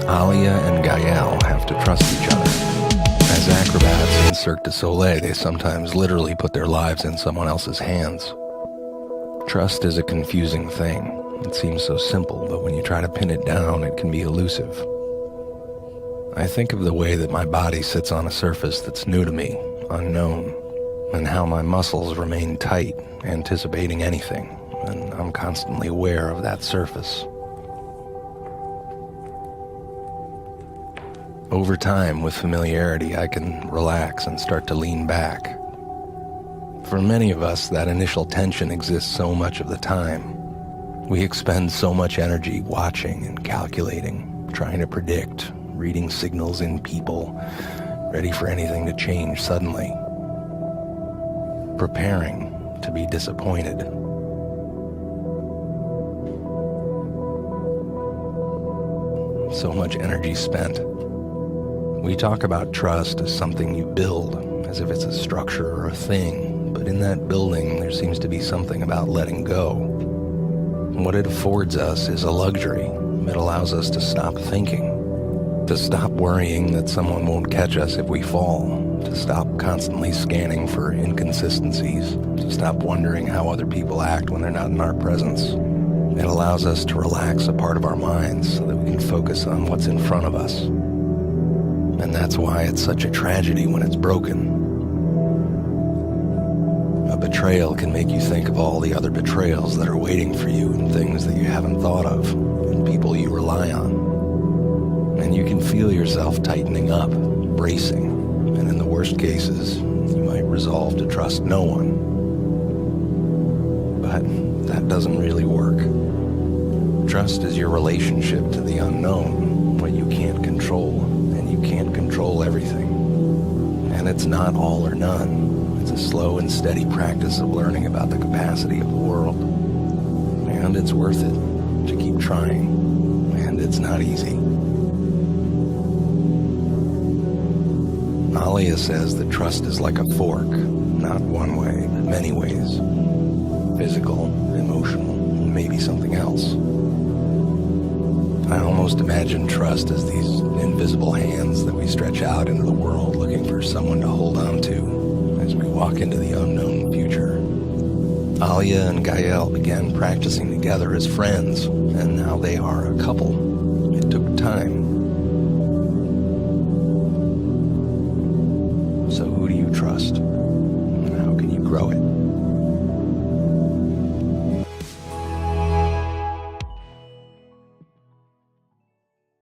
Alia and Gael have to trust each other. As acrobats in Cirque du Soleil, they sometimes literally put their lives in someone else's hands. Trust is a confusing thing. It seems so simple, but when you try to pin it down, it can be elusive. I think of the way that my body sits on a surface that's new to me, unknown, and how my muscles remain tight, anticipating anything, and I'm constantly aware of that surface. Over time, with familiarity, I can relax and start to lean back. For many of us, that initial tension exists so much of the time. We expend so much energy watching and calculating, trying to predict, reading signals in people, ready for anything to change suddenly. Preparing to be disappointed. So much energy spent. We talk about trust as something you build, as if it's a structure or a thing, but in that building there seems to be something about letting go. What it affords us is a luxury. It allows us to stop thinking, to stop worrying that someone won't catch us if we fall, to stop constantly scanning for inconsistencies, to stop wondering how other people act when they're not in our presence. It allows us to relax a part of our minds so that we can focus on what's in front of us. And that's why it's such a tragedy when it's broken. A betrayal can make you think of all the other betrayals that are waiting for you and things that you haven't thought of and people you rely on. And you can feel yourself tightening up, bracing, and in the worst cases, you might resolve to trust no one. But that doesn't really work. Trust is your relationship to the unknown, what you can't control. You can't control everything. And it's not all or none. It's a slow and steady practice of learning about the capacity of the world. And it's worth it to keep trying. And it's not easy. Alia says that trust is like a fork, not one way, but many ways. Physical, emotional, and maybe something else. I almost imagine trust as these invisible hands that we stretch out into the world looking for someone to hold on to as we walk into the unknown future. Alia and Gael began practicing together as friends, and now they are a couple. It took time. So who do you trust? And how can you grow it?